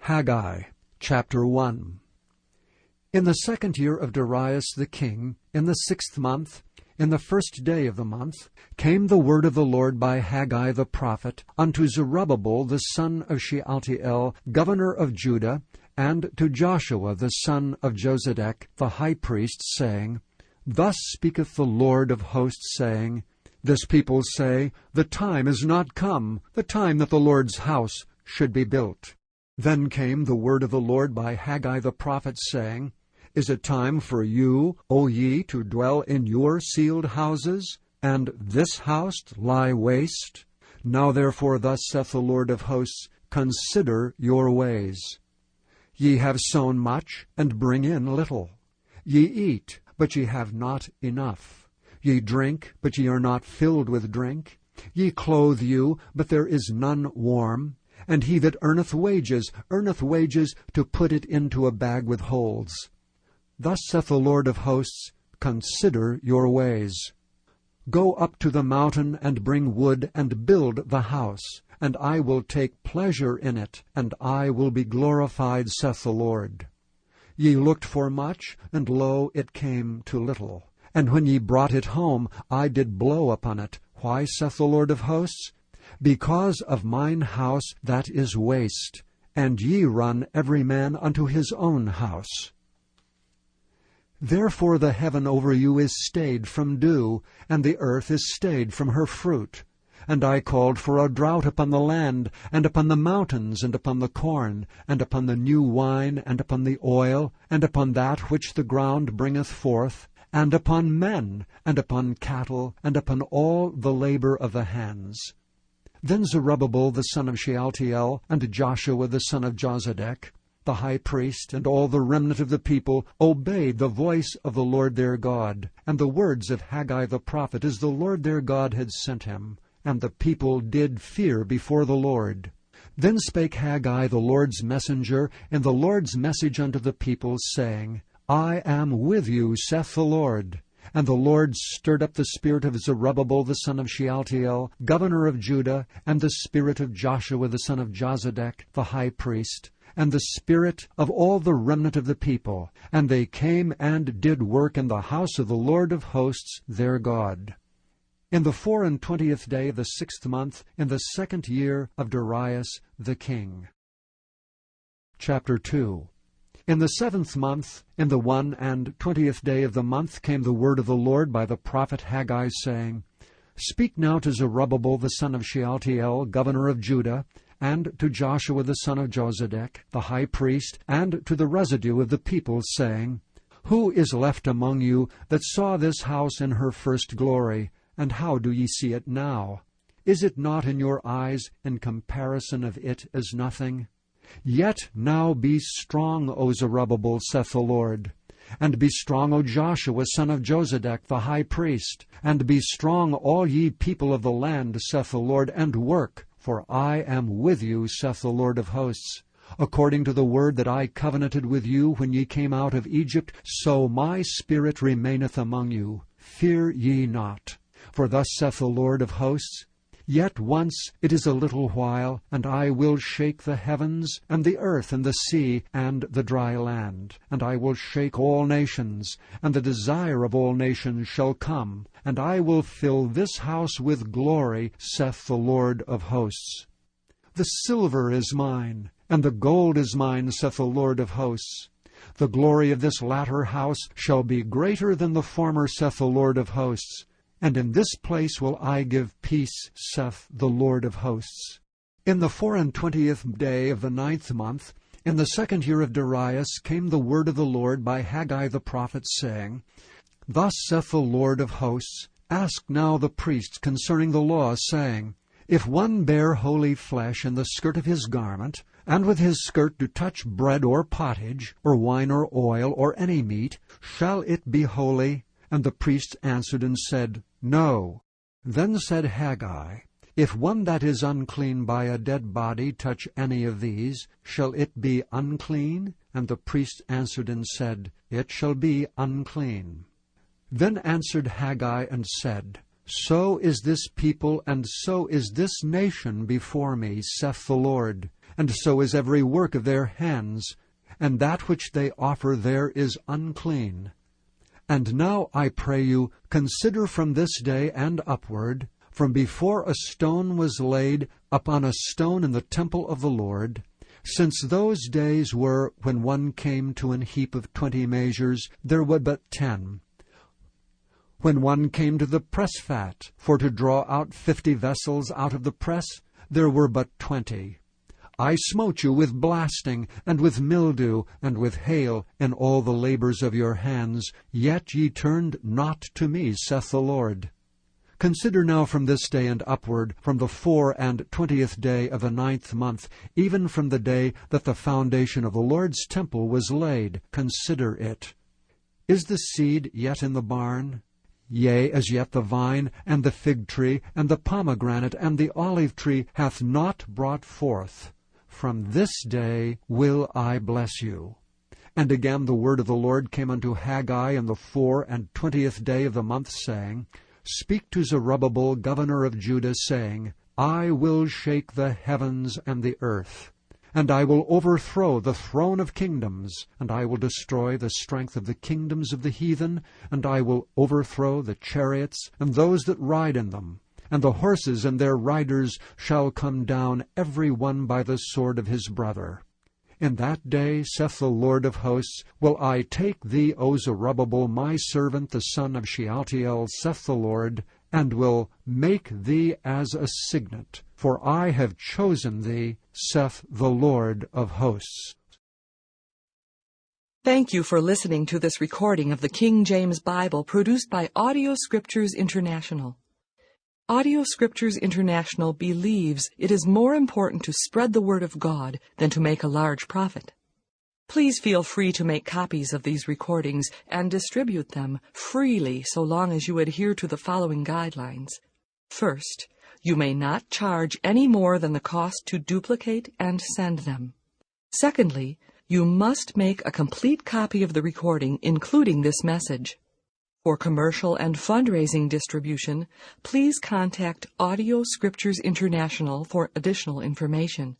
Haggai, chapter 1. In the 2nd year of Darius the king, in the 6th month, in the 1st day of the month, came the word of the Lord by Haggai the prophet unto Zerubbabel the son of Shealtiel, governor of Judah, and to Joshua the son of Jozadak the high priest, saying, Thus speaketh the Lord of hosts, saying, This people say, The time is not come, the time that the Lord's house should be built. Then came the word of the Lord by Haggai the prophet, saying, Is it time for you, O ye, to dwell in your sealed houses, and this house lie waste? Now therefore thus saith the Lord of hosts, Consider your ways. Ye have sown much, and bring in little. Ye eat, but ye have not enough. Ye drink, but ye are not filled with drink. Ye clothe you, but there is none warm. And he that earneth wages to put it into a bag with holes. Thus saith the Lord of hosts, Consider your ways. Go up to the mountain, and bring wood, and build the house, and I will take pleasure in it, and I will be glorified, saith the Lord. Ye looked for much, and lo, it came to little. And when ye brought it home, I did blow upon it. Why, saith the Lord of hosts? Because of mine house that is waste, and ye run every man unto his own house. Therefore the heaven over you is stayed from dew, and the earth is stayed from her fruit. And I called for a drought upon the land, and upon the mountains, and upon the corn, and upon the new wine, and upon the oil, and upon that which the ground bringeth forth, and upon men, and upon cattle, and upon all the labor of the hands. Then Zerubbabel the son of Shealtiel, and Joshua the son of Jozadak, the high priest, and all the remnant of the people, obeyed the voice of the Lord their God, and the words of Haggai the prophet, as the Lord their God had sent him. And the people did fear before the Lord. Then spake Haggai the Lord's messenger in the Lord's message unto the people, saying, I am with you, saith the Lord. And the Lord stirred up the spirit of Zerubbabel the son of Shealtiel, governor of Judah, and the spirit of Joshua the son of Jozadak, the high priest, and the spirit of all the remnant of the people. And they came and did work in the house of the Lord of hosts their God. In the 24th day of the 6th month, in the 2nd year of Darius the king. Chapter 2. In the 7th month, in the 21st day of the month, came the word of the Lord by the prophet Haggai, saying, Speak now to Zerubbabel the son of Shealtiel, governor of Judah, and to Joshua the son of Jozadak, the high priest, and to the residue of the people, saying, Who is left among you that saw this house in her first glory? And how do ye see it now? Is it not in your eyes in comparison of it as nothing? Yet now be strong, O Zerubbabel, saith the Lord. And be strong, O Joshua, son of Jozadak, the high priest. And be strong, all ye people of the land, saith the Lord, and work, for I am with you, saith the Lord of hosts. According to the word that I covenanted with you when ye came out of Egypt, so my spirit remaineth among you. Fear ye not. For thus saith the Lord of hosts, Yet once it is a little while, and I will shake the heavens, and the earth, and the sea, and the dry land. And I will shake all nations, and the desire of all nations shall come, and I will fill this house with glory, saith the Lord of hosts. The silver is mine, and the gold is mine, saith the Lord of hosts. The glory of this latter house shall be greater than the former, saith the Lord of hosts. And in this place will I give peace, saith the Lord of hosts. In the 24th day of the 9th month, in the 2nd year of Darius, came the word of the Lord by Haggai the prophet, saying, Thus saith the Lord of hosts, Ask now the priests concerning the law, saying, If one bear holy flesh in the skirt of his garment, and with his skirt do touch bread or pottage, or wine or oil, or any meat, shall it be holy? And the priests answered and said, No. Then said Haggai, If one that is unclean by a dead body touch any of these, shall it be unclean? And the priests answered and said, It shall be unclean. Then answered Haggai and said, So is this people, and so is this nation before me, saith the Lord. and so is every work of their hands, and that which they offer there is unclean. And now, I pray you, consider from this day and upward, from before a stone was laid upon a stone in the temple of the Lord, since those days were when one came to an heap of 20 measures, there were but 10. When one came to the press fat, for to draw out 50 vessels out of the press, there were but 20. I smote you with blasting, and with mildew, and with hail, in all the labors of your hands, yet ye turned not to me, saith the Lord. Consider now from this day and upward, from the 24th day of the 9th month, even from the day that the foundation of the Lord's temple was laid, consider it. Is the seed yet in the barn? Yea, as yet the vine, and the fig tree, and the pomegranate, and the olive tree hath not brought forth. From this day will I bless you. And again the word of the Lord came unto Haggai in the 24th day of the month, saying, Speak to Zerubbabel, governor of Judah, saying, I will shake the heavens and the earth, and I will overthrow the throne of kingdoms, and I will destroy the strength of the kingdoms of the heathen, and I will overthrow the chariots and those that ride in them, and the horses and their riders shall come down every one by the sword of his brother. In that day, saith the Lord of hosts, will I take thee, O Zerubbabel, my servant, the son of Shealtiel, saith the Lord, and will make thee as a signet, for I have chosen thee, saith the Lord of hosts. Thank you for listening to this recording of the King James Bible produced by Audio Scriptures International. Audio Scriptures International believes it is more important to spread the Word of God than to make a large profit. Please feel free to make copies of these recordings and distribute them freely so long as you adhere to the following guidelines. First, you may not charge any more than the cost to duplicate and send them. Secondly, you must make a complete copy of the recording, including this message. For commercial and fundraising distribution, please contact Audio Scriptures International for additional information.